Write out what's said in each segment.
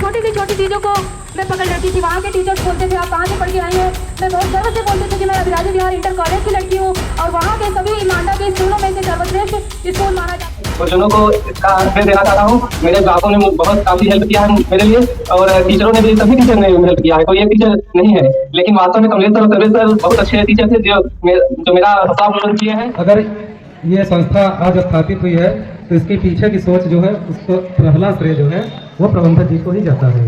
छोटी चीज़ों को मैं पकड़ लेती थी। वहाँ के टीचर्स बोलते थे आप कहाँ से पढ़ के आई हैं। मैं बहुत गर्व से बोलती थी कि मैं अभिराजी बिहार इंटर कॉलेज की लड़की हूँ और वहाँ के सभी मांडा के स्कूलों में से सर्वश्रेष्ठ स्कूल माना जाता है। बच्चों को इसका आंसर देना चाहता हूँ। मेरे अभिभावकों ने बहुत काफी हेल्प किया है मेरे लिए और टीचरों ने भी, सभी टीचर ने हेल्प किया है। कोई एक टीचर नहीं है, लेकिन वास्तव में कमलेश सर और सर्वेश सर बहुत अच्छे टीचर थे जो मेरा हिसाब रोशन किए हैं। अगर ये संस्था आज स्थापित हुई है तो इसके पीछे की सोच जो है उसको पहला श्रेय जो है वो प्रबंधक जी को ही जाता है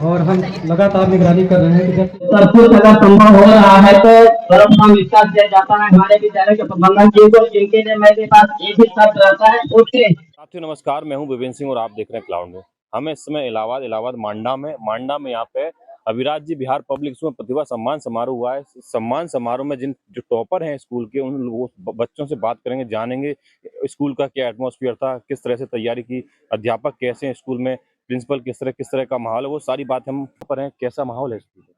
और हम लगातार निगरानी कर रहे हैं कि जब सब कुछ अगर संभव हो रहा है तो सर्वप्रथम विश्वास दिया जाता है हमारे विद्यालय के प्रबंधक जी को, जिनके लिए मेरे पास एक ही शब्द रहता है, ओके। साथियों नमस्कार, मैं हूं विपिन सिंह और आप देख रहे हैं क्लाउड में। हमें इस समय इलाहाबाद मांडा में यहाँ पे अभिराजी बिहार पब्लिक स्कूल में प्रतिभा सम्मान समारोह हुआ है। सम्मान समारोह में जो टॉपर हैं स्कूल के, उन लोगों बच्चों से बात करेंगे, जानेंगे स्कूल का क्या एटमॉस्फेयर था, किस तरह से तैयारी की, अध्यापक कैसे हैं स्कूल में, प्रिंसिपल किस तरह का माहौल है, वो सारी बात हम पर हैं। कैसा माहौल है स्कूल में?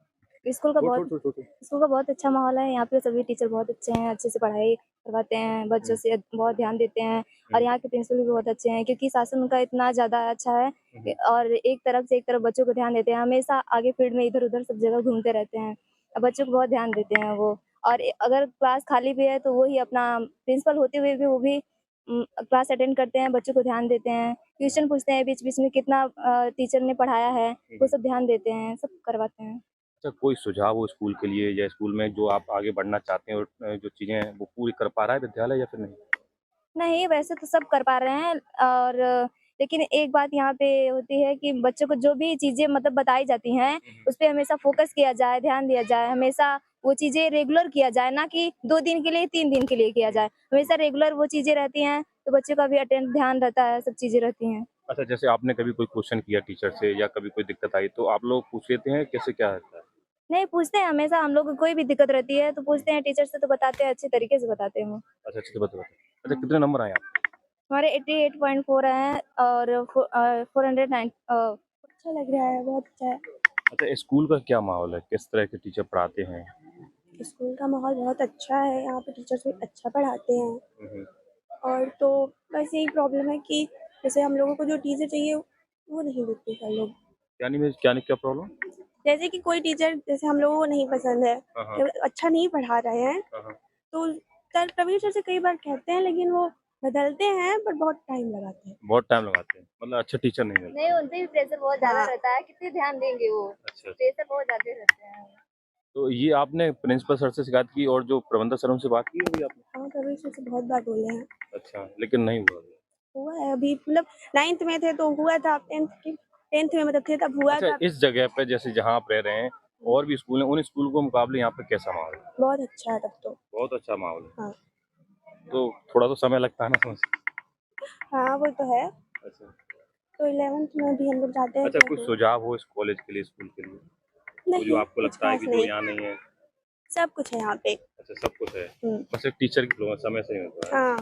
स्कूल का बहुत अच्छा माहौल है। यहाँ पे सभी टीचर बहुत अच्छे हैं, अच्छे से पढ़ाई करवाते हैं, बच्चों से बहुत ध्यान देते हैं और यहाँ के प्रिंसिपल भी बहुत अच्छे हैं क्योंकि शासन उनका इतना ज़्यादा अच्छा है और एक तरफ बच्चों को ध्यान देते हैं। हमेशा आगे फील्ड में इधर उधर सब जगह घूमते रहते हैं, बच्चों को बहुत ध्यान देते हैं वो। और अगर क्लास खाली भी है तो वो ही अपना प्रिंसिपल होते हुए भी वो भी क्लास अटेंड करते हैं, बच्चों को ध्यान देते हैं, क्वेश्चन पूछते हैं बीच बीच में, कितना टीचर ने पढ़ाया है वो सब ध्यान देते हैं, सब करवाते हैं। अच्छा, कोई सुझाव हो स्कूल के लिए या स्कूल में जो आप आगे बढ़ना चाहते हैं और जो चीजें हैं वो पूरी कर पा रहा है विद्यालय या फिर नहीं? नहीं, वैसे तो सब कर पा रहे हैं और लेकिन एक बात यहाँ पे होती है कि बच्चों को जो भी चीज़ें मतलब बताई जाती हैं, उस पे हमेशा फ़ोकस किया जाए, ध्यान दिया जाए। हमेशा वो चीज़ें रेगुलर किया जाए, ना कि 2 दिन के लिए, 3 दिन के लिए किया जाए। हमेशा रेगुलर वो चीज़ें रहती हैं, तो बच्चों का भी ध्यान रहता है, सब चीज़ें रहती हैं। अच्छा, जैसे आपने कभी कोई क्वेश्चन किया टीचर से या कभी कोई दिक्कत आई तो आप लोग पूछ लेते हैं, कैसे क्या रहता है? नहीं, पूछते हैं हमेशा, हम लोग को कोई भी दिक्कत रहती है तो पूछते हैं टीचर से, तो बताते हैं, अच्छे तरीके से बताते हैं वो। अच्छा, अच्छे से बताओ। अच्छा, कितने नंबर आए आप? हमारे 88.4 हैं और 409 अच्छा लग रहा है, बहुत अच्छा है। अच्छा, स्कूल का क्या माहौल है, किस तरह के टीचर पढ़ाते हैं? स्कूल का माहौल बहुत अच्छा है, यहाँ पे टीचर्स भी अच्छा पढ़ाते हैं और तो बस यही प्रॉब्लम है कि जैसे हम लोगों को जो चीज़ें चाहिए वो नहीं देते सर लोग। क्या प्रॉब्लम? जैसे कि कोई टीचर जैसे हम लोगों को नहीं पसंद है, हाँ। या अच्छा नहीं पढ़ा रहे हैं, हाँ। तो सर प्रवीण सर से कई बार कहते हैं लेकिन वो बदलते हैं पर बहुत टाइम लगाते हैं। बहुत टाइम लगाते हैं, मतलब अच्छा टीचर नहीं मिलता। नहीं, उनसे भी प्रेशर बहुत ज़्यादा रहता है, कितने ध्यान देंगे वो। अच्छा, प्रेशर बहुत ज़्यादा रहते हैं। तो ये आपने प्रिंसिपल सर से शिकायत की और जो प्रबंधक सर उनसे बात की होगी आपने? हाँ, प्रवीण सर से बहुत बार बोले हैं। अच्छा, लेकिन नहीं हुआ? हुआ है अभी, मतलब 9th में थे तो हुआ था, 10th में मतलब थे तब हुआ अच्छा, था। इस जगह पे जैसे जहाँ आप रह रहे हैं और भी स्कूल हैं, उन स्कूल के मुकाबले यहाँ पे कैसा माहौल है? बहुत अच्छा है तब तो। बहुत अच्छा माहौल है। हाँ। तो थोड़ा तो समय लगता है ना समझ? हाँ, वो तो है। अच्छा। तो 11th में भी हम लोग जाते हैं। अच्छा, कुछ सुझाव हो इस कॉलेज के लिए, स्कूल के लिए, नहीं, जो आपको कुछ लगता है खास कि जो नहीं, यहाँ नहीं है? सब कुछ है यहाँ पे। अच्छा, सब कुछ है, हम्म। बस एक टीचर की प्रॉब्लम समय से नहीं होता है। हाँ।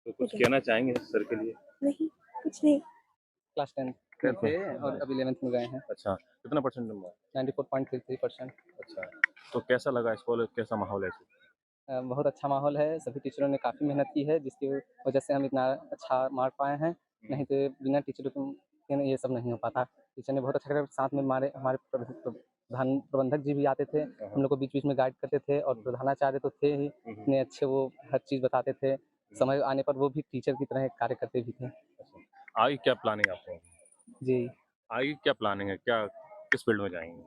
तो कुछ कहना चाहेंगे सर के लिए? नहीं, कुछ नहीं। क्लास 10 थे और अब 11th में गए हैं। अच्छा, कितना परसेंट नंबर? 94.33%। अच्छा, तो कैसा लगा इस कॉलेज, कैसा माहौल है? बहुत अच्छा माहौल है, सभी टीचरों ने काफ़ी मेहनत की है जिसकी वजह से हम इतना अच्छा मार्क पाए हैं, नहीं तो बिना टीचरों के ये सब नहीं हो पाता। टीचर ने बहुत अच्छा करा, साथ में हमारे प्रबंधक जी भी आते थे, हम लोग को बीच बीच में गाइड करते थे और प्रधानाचार्य तो थे ही, इतने अच्छे, वो हर चीज़ बताते थे, समय आने पर वो भी टीचर की तरह कार्य करते भी थे। आगे क्या प्लानिंग आपको? जी, आगे क्या प्लानिंग है, क्या किस फील्ड में जाएंगे?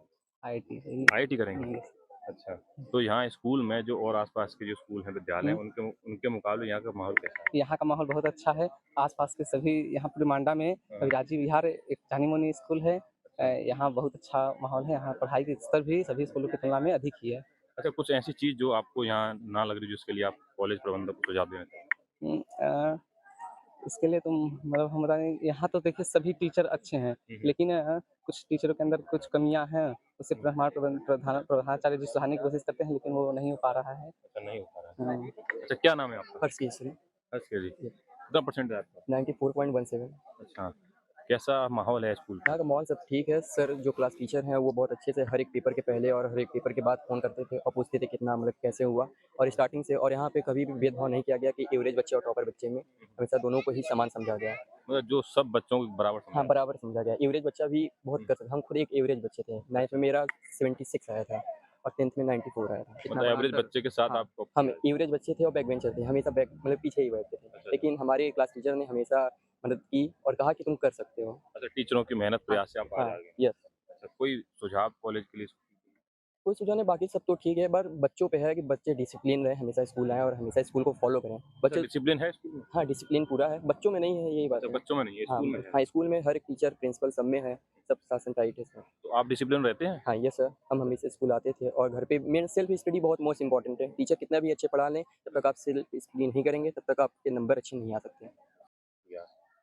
IIT करेंगे? अच्छा, तो यहाँ स्कूल में जो और आसपास के जो स्कूल हैं, विद्यालय हैं, उनके मुकाबले यहाँ का माहौल कैसा है? यहाँ का माहौल बहुत अच्छा है। आसपास के सभी, यहाँ पूरे मांडा में अभिराजी विहार एक जानी मानी स्कूल है। यहाँ बहुत अच्छा माहौल है, यहाँ पढ़ाई के स्तर भी सभी स्कूलों की तुलना में अधिक ही है। अच्छा, कुछ ऐसी चीज़ जो आपको यहाँ ना लग रही, जिसके लिए आप कॉलेज प्रबंधक को सुझाव देना चाहेंगे? इसके लिए तुम मतलब हम बताएं, यहाँ तो देखिए सभी टीचर अच्छे हैं, लेकिन कुछ टीचरों के अंदर कुछ कमियां हैं, उसे हमारे प्रधानाचार्य जी सुधारने की कोशिश करते हैं, लेकिन वो नहीं हो पा रहा है। अच्छा, नहीं हो पा रहा है। अच्छा, क्या नाम है आपका? हर्ष केसरी। हर्ष केसरी। कितना परसेंट है आपका? 94.17। अच्छा, कैसा माहौल है स्कूल का? यहाँ का माहौल सब ठीक है सर। जो क्लास टीचर हैं वो बहुत अच्छे से हर एक पेपर के पहले और हर एक पेपर के बाद फ़ोन करते थे और पूछते थे कितना मतलब कैसे हुआ, और स्टार्टिंग से, और यहाँ पे कभी भी भेदभाव नहीं किया गया कि एवरेज बच्चे और टॉपर बच्चे में, हमेशा दोनों को ही समान समझा गया। मतलब जो सब बच्चों को बराबर हाँ समझा। बराबर समझा गया। एवरेज बच्चा भी बहुत कर सकता, हम खुद एक एवरेज बच्चे थे। 9th में मेरा 76 आया था और 10th में 94 आया था। इतना मतलब बड़ा एवरेज अंतर। बच्चे के साथ हाँ, आपको हम एवरेज बच्चे थे और बैक बेंचर थे, हमेशा बैक मतलब पीछे ही बैठते थे। लेकिन हमारे क्लास टीचर ने हमेशा मदद की और कहा कि तुम कर सकते हो। अच्छा, टीचरों की मेहनत प्रयास से आप आज हाँ आ गए। यस। अच्छा, कोई सुझाव कॉलेज के लिए? कोई सुझाव नहीं, बाकी सब तो ठीक है, पर बच्चों पे है कि बच्चे डिसिप्लिन रहे, हमेशा स्कूल आएँ और हमेशा स्कूल को फॉलो करें। बच्चे डिसिप्लिन है स्कूल में? हाँ डिसिप्लिन पूरा है, बच्चों में नहीं है, यही बात अच्छा, है। बच्चों में नहीं है, हाँ स्कूल में है। हाँ, स्कूल में हर एक टीचर प्रिंसिपल सब में है, सब शासन टाइट है इसमें। तो आप डिसिप्लिन रहते हैं? हाँ यस सर, हम हमेशा स्कूल आते थे और घर पे मेन सेल्फ स्टडी बहुत मोस्ट इंपॉर्टेंट है। टीचर कितना भी अच्छे पढ़ा लें, जब तक आप सेल्फ स्टडी नहीं करेंगे तब तक आपके नंबर अच्छे नहीं आ सकते।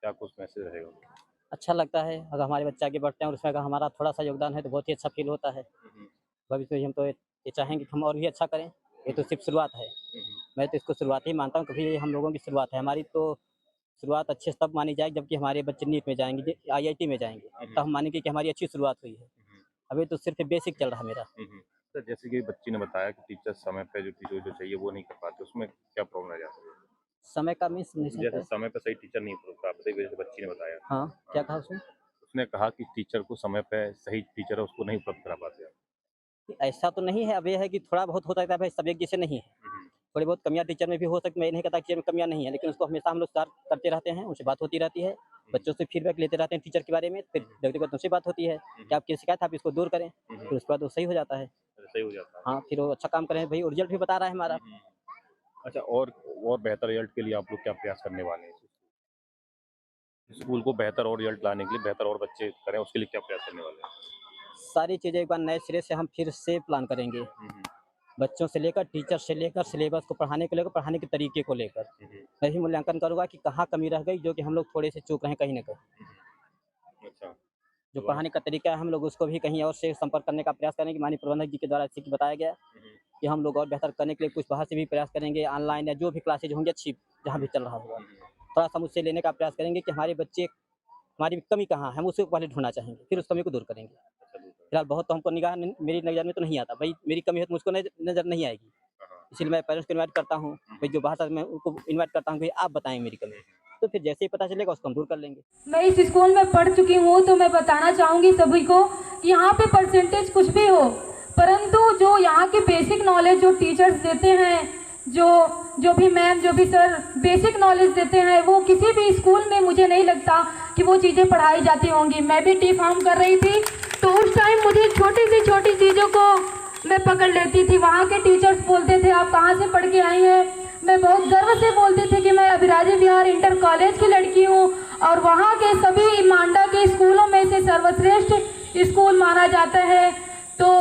क्या कुछ मैसेज रहेगा? अच्छा लगता है अगर हमारे बच्चे आगे बढ़ते हैं और उसमें अगर हमारा थोड़ा सा योगदान है तो बहुत ही अच्छा फील होता है। भविष्य में हम तो ये चाहेंगे कि हम और भी अच्छा करें। ये तो सिर्फ शुरुआत है, मैं तो इसको शुरुआत ही मानता हूँ, क्योंकि ये हम लोगों की शुरुआत है। हमारी तो शुरुआत अच्छे से तब मानी जाएगी जबकि हमारे बच्चे नीट में जाएंगे, IIT में जाएंगे, तब हम मानेंगे कि हमारी अच्छी शुरुआत हुई है। अभी तो सिर्फ बेसिक चल रहा है मेरा। सर, जैसे कि बच्ची ने बताया कि टीचर समय पे जो टीचर जो चाहिए वो नहीं कर पाते, उसमें क्या प्रॉब्लम रह जाती है? समय का मिस नहीं जैसे सकता। समय पे सही टीचर नहीं प्राप्त, जैसे बच्ची ने बताया। हाँ, क्या कहा उसने? उसने कहा कि टीचर को समय पे सही टीचर है उसको नहीं उपलब्ध करा पाते आप। ऐसा तो नहीं है, अब ये है कि थोड़ा बहुत होता है, भाई सब एक जैसे नहीं है। थोड़ी बहुत कमियां टीचर में भी हो सकती है, मैं ये नहीं कहता टीचर में कमियां नहीं है, लेकिन उसको हमेशा हम लोग सुधार करते रहते हैं, उनसे बात होती रहती है, बच्चों से फीडबैक लेते रहते हैं टीचर के बारे में। फिर व्यक्तिगत उनसे बात होती है कि आपकी शिकायत आप इसको दूर करें, फिर उसके बाद वो सही हो जाता है। सही हो जाता है। हाँ, फिर वो अच्छा काम करें, भाई रिजल्ट भी बता रहा है हमारा। अच्छा, और बेहतर रिजल्ट के लिए आप लोग क्या प्रयास करने वाले हैं? स्कूल को बेहतर और रिजल्ट लाने के लिए, बेहतर और बच्चे करें उसके लिए क्या प्रयास करने वाले हैं? सारी चीज़ें एक बार नए सिरे से हम फिर से प्लान करेंगे, बच्चों से लेकर, टीचर से लेकर, सिलेबस को पढ़ाने को लेकर, पढ़ाने के तरीके को लेकर। मैं भी मूल्यांकन करूँगा कि कहाँ कमी रह गई, जो कि हम लोग थोड़े से चूक रहे हैं कहीं न कहीं। अच्छा, जो पढ़ाने का तरीका है हम लोग उसको भी कहीं और से संपर्क करने का प्रयास करेंगे। माननीय प्रबंधक जी के द्वारा जैसे कि बताया गया कि हम लोग और बेहतर करने के लिए कुछ बाहर से भी प्रयास करेंगे, ऑनलाइन या जो भी क्लासेज होंगी अच्छी जहाँ भी चल रहा होगा, थोड़ा सा हम उससे लेने का प्रयास करेंगे कि हमारे बच्चे, हमारी कमी कहाँ है, हम उसको पहले ढूंढना चाहेंगे, फिर उस कमी को दूर करेंगे। फिलहाल बहुत तो हमको मेरी नज़र में तो नहीं आता, भाई मेरी कमी है तो मुझको नज़र नहीं आएगी, इसलिए मैं पेरेंट्स को इन्वाइट करता हूँ, भाई जो बाहर से मैं उनको इन्वाइट करता हूँ कि आप बताएं मेरी कमी, तो फिर जैसे ही पता चलेगा उसको हम दूर कर लेंगे। मैं इस स्कूल में पढ़ चुकी हूँ तो मैं बताना चाहूँगी सभी को कि यहाँ पे परसेंटेज कुछ भी हो, परंतु जो यहाँ की बेसिक नॉलेज जो टीचर्स देते हैं, जो भी मैम, जो भी सर बेसिक नॉलेज देते हैं, वो किसी भी स्कूल में मुझे नहीं लगता कि वो चीज़ें पढ़ाई जाती होंगी। मैं भी टी फार्म कर रही थी तो उस टाइम मुझे छोटी सी छोटी चीज़ों को मैं पकड़ लेती थी। वहाँ के टीचर्स बोलते थे आप कहाँ से पढ़ के आई हैं, मैं बहुत गर्व से बोलती थी कि मैं अभिराजी विहार इंटर कॉलेज की लड़की हूँ और वहाँ के सभी मांडा के स्कूलों में से सर्वश्रेष्ठ स्कूल माना जाता है। तो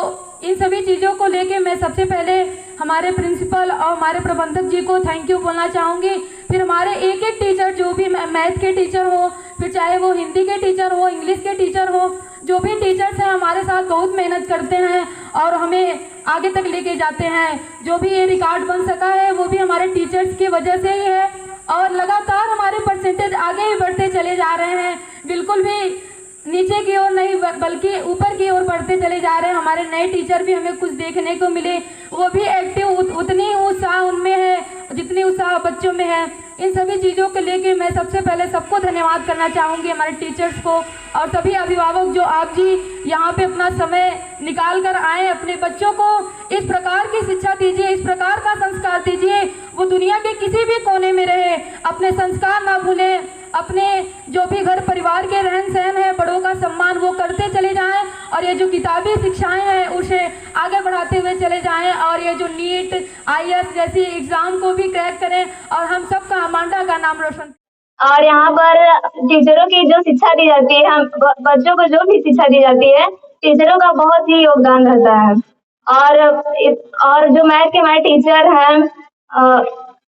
इन सभी चीज़ों को लेके मैं सबसे पहले हमारे प्रिंसिपल और हमारे प्रबंधक जी को थैंक यू बोलना चाहूँगी। फिर हमारे एक एक टीचर, जो भी मैथ के टीचर हो, फिर चाहे वो हिंदी के टीचर हो, इंग्लिश के टीचर हो, जो भी टीचर्स हैं हमारे साथ बहुत मेहनत करते हैं और हमें आगे तक लेके जाते हैं। जो भी ये रिकॉर्ड बन सका है वो भी हमारे टीचर्स की वजह से ही है और लगातार हमारे परसेंटेज आगे ही बढ़ते चले जा रहे हैं, बिल्कुल भी नीचे की ओर नहीं बल्कि ऊपर की ओर बढ़ते चले जा रहे हैं। हमारे नए टीचर भी हमें कुछ देखने को मिले, वो भी एक्टिव, उतनी उत्साह उनमें है जितनी उत्साह बच्चों में है। इन सभी चीज़ों को लेके मैं सबसे पहले सबको धन्यवाद करना चाहूँगी, हमारे टीचर्स को और सभी अभिभावक जो आप जी यहाँ पे अपना समय निकाल कर आए, अपने बच्चों को इस प्रकार की शिक्षा दीजिए, इस प्रकार का संस्कार दीजिए, वो दुनिया के किसी भी कोने में रहे, अपने संस्कार ना भूलें, अपने जो भी घर परिवार के रहन सहन है, बड़ों का सम्मान वो करते चले जाएं और ये जो किताबी शिक्षाएं हैं उसे आगे बढ़ाते हुए चले जाएं और ये जो नीट IAS जैसी एग्ज़ाम को भी क्रैक करें और हम सबका मांडा का नाम रोशन। और यहाँ पर टीचरों की जो शिक्षा दी जाती है, हम बच्चों को जो भी शिक्षा दी जाती है, टीचरों का बहुत ही योगदान रहता है। और जो मैथ के हमारे टीचर हैं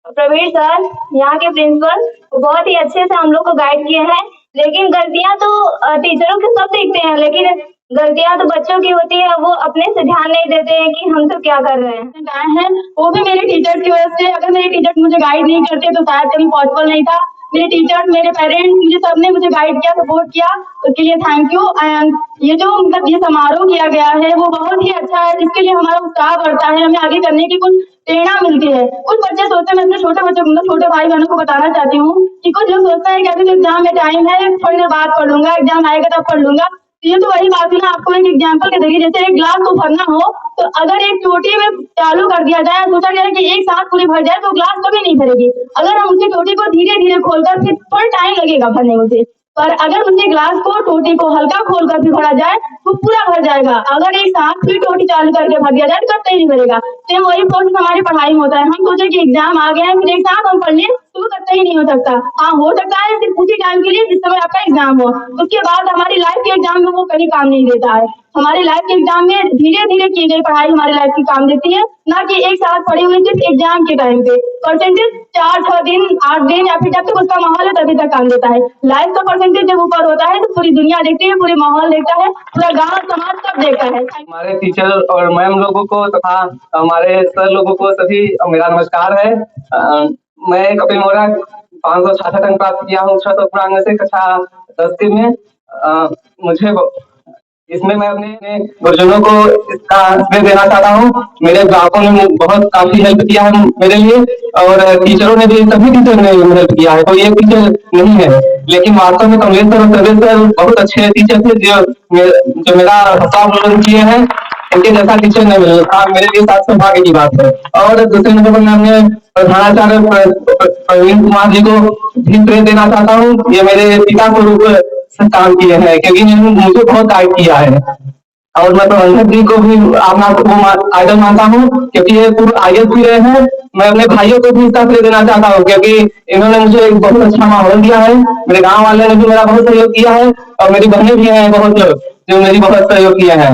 प्रवीण सर, यहाँ के प्रिंसिपल, वो बहुत ही अच्छे से हम लोग को गाइड किए हैं। लेकिन गलतियाँ तो टीचरों के सब दिखते हैं, लेकिन गलतियाँ तो बच्चों की होती है, वो अपने से ध्यान नहीं देते हैं कि हम सब क्या कर रहे हैं। वो भी मेरे टीचर्स की वजह से, अगर मेरे टीचर्स मुझे गाइड नहीं करते तो शायद कभी पॉसिबल नहीं था। मेरे टीचर्स, मेरे पेरेंट्स, मुझे सबने मुझे गाइड किया, सपोर्ट किया, उसके लिए थैंक यू। एंड ये जो मतलब ये समारोह किया गया है वो बहुत ही अच्छा है, जिसके लिए हमारा उत्साह बढ़ता है, हमें आगे करने की कुछ प्रेरणा मिलती है। कुछ बच्चे सोचते हैं, मैं अपने छोटे बच्चों मतलब छोटे भाई बहनों को बताना चाहती हूँ कि कुछ लोग सोचते हैं कि अभी तो एग्जाम में टाइम है, थोड़ी देर बाद पढ़ लूंगा, एग्जाम आएगा तब पढ़ लूंगा। ये तो वही बात है ना, आपको एक एग्जाम्पल के जरिए, जैसे एक ग्लास को भरना हो तो अगर एक टोटी में चालू कर दिया जाए, सोचा जाए कि एक साथ पूरी भर जाए तो ग्लास कभी नहीं भरेगी। अगर हम उसी टोटी को धीरे धीरे खोलकर, फिर थोड़ा टाइम लगेगा भरने में उसे, पर अगर उसी ग्लास को टोटी को हल्का खोलकर भी भरा जाए तो पूरा भर जाएगा। अगर एक साथ भी टोटी चालू करके भर दिया जाए तो कभी नहीं भरेगा। सेम वही प्रोसेस हमारी पढ़ाई में होता है। हम सोचे कि एग्जाम आ गया है, फिर एक साथ हम पढ़ लें तो वो कभी ही नहीं हो सकता। हाँ, हो सकता है सिर्फ उसी टाइम के लिए जिस समय आपका एग्जाम हो, उसके बाद हमारी लाइफ के एग्जाम में वो कहीं काम नहीं देता है। हमारी लाइफ के एग्जाम में धीरे धीरे की गई पढ़ाई हमारी लाइफ की काम देती है, ना कि एक साथ पढ़ी हुई सिर्फ एग्जाम के टाइम पे। परसेंटेज 4-6 दिन 8 दिन या फिर जब तक उसका माहौल है तभी तक काम देता है। लाइफ का परसेंटेज जब ऊपर होता है तो पूरी दुनिया देखती है, पूरी माहौल देखता है, पूरा गाँव समाज सब देखता है। हमारे टीचर और मैम लोगों को तथा हमारे सर लोगों को सभी मेरा नमस्कार है। मैं कपिल मोरा 566 अंक प्राप्त किया हूँ 694 से कक्षा 10 में। मुझे इसमें मैं अपने गुरुजनों को इसका श्रेय देना चाहता हूँ। मेरे अध्यापकों ने बहुत काफी हेल्प किया है मेरे लिए, और टीचरों ने भी, सभी टीचर ने हेल्प किया है, कोई एक टीचर नहीं है, लेकिन वास्तव में कमलेश सर और सर्वेश सर बहुत अच्छे टीचर थे जो मेरा हौसला बुलंद किए हैं। इनके जैसा टीचर नहीं मिला था, मेरे लिए साथ सौभाग्य की बात है। और दूसरे नंबर पर मैं अपने प्रधानाचार्य प्रवीण कुमार जी को भी श्रेय देना चाहता हूँ। ये मेरे पिता के रूप से काम किए हैं, क्योंकि इन्होंने मुझे बहुत गाइड किया है। और मैं प्रबंधक जी को भी अपना आइडल मानता हूँ, क्योंकि ये पूर्व IAS भी रहे हैं। मैं अपने भाइयों को भी इसका श्रेय देना चाहता हूँ, क्योंकि इन्होंने मुझे एक बहुत अच्छा माहौल दिया है। मेरे गाँव वाले ने भी मेरा बहुत सहयोग किया है, और मेरी बहनें भी हैं बहुत जो मेरी बहुत सहयोग किए हैं।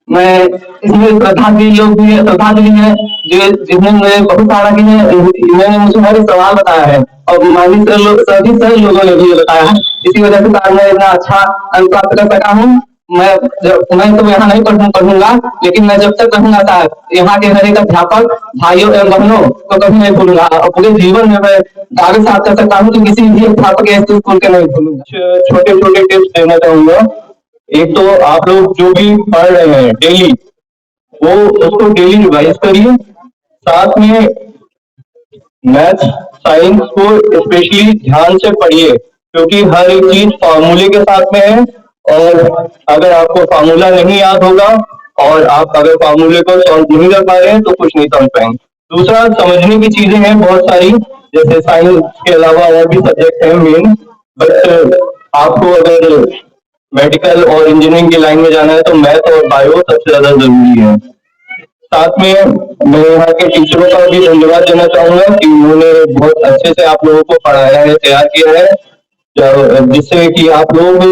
मैं इसमें श्रद्धांजलि लोग भी, श्रद्धांजलि है जिन्होंने मुझे बहुत सारा किया है, इन्होंने मुझे हर एक सवाल बताया है, और माननीय सभी सर लोगों ने भी बताया है। इसी वजह से मैं इतना अच्छा अंक प्राप्त कर सका हूँ। मैं तो यहाँ नहीं पढ़ूंगा, लेकिन मैं जब तक रहूंगा साथ, यहाँ के हर एक अध्यापक भाइयों एवं बहनों को कभी नहीं भूलूंगा, और पूरे जीवन में मैं दावे साथ कर सकता हूँ कि किसी भी अध्यापक ऐसे स्कूल के नहीं भूलूंगा। छोटे छोटे टिप्स देना चाहूंगा। एक तो आप लोग जो भी पढ़ रहे हैं डेली, वो उसको डेली रिवाइज करिए। साथ में मैथ्स साइंस को स्पेशली ध्यान से पढ़िए, क्योंकि हर एक चीज फार्मूले के साथ में है, और अगर आपको फार्मूला नहीं याद होगा और आप अगर फार्मूले को सॉल्व नहीं कर पा रहे हैं तो कुछ नहीं समझ पाएंगे। दूसरा, समझने की चीजें हैं बहुत सारी, जैसे साइंस के अलावा और भी सब्जेक्ट है मेन, बट आपको अगर मेडिकल और इंजीनियरिंग की लाइन में जाना है तो मैथ और बायो सबसे ज्यादा जरूरी है। साथ में मैं यहाँ के टीचरों का भी धन्यवाद देना चाहूंगा कि उन्होंने बहुत अच्छे से आप लोगों को पढ़ाया है, तैयार किया है, जिससे कि आप लोग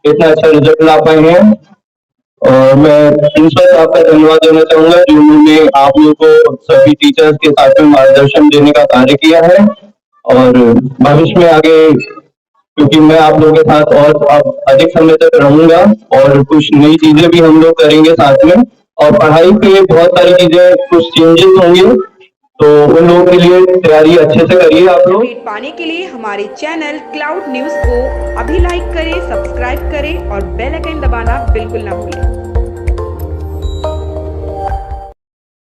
इतना अच्छा रिजल्ट ला पाए हैं। और मैं प्रिंसिपल साहब का धन्यवाद देना चाहूंगा जिन्होंने आप लोगों को सभी टीचर्स के साथ में मार्गदर्शन देने का कार्य किया है। और भविष्य में आगे, क्योंकि मैं आप लोगों के साथ और अधिक समय तक रहूंगा, और कुछ नई चीजें भी हम लोग करेंगे साथ में, और पढ़ाई पे बहुत सारी चीजें कुछ चेंजेस होंगे, तो उन लोगों के लिए तैयारी अच्छे से करिए आप लोग। अपडेट पाने के लिए हमारे चैनल क्लाउड न्यूज को अभी लाइक करें, सब्सक्राइब करें और बेल आइकन दबाना बिल्कुल ना भूलें।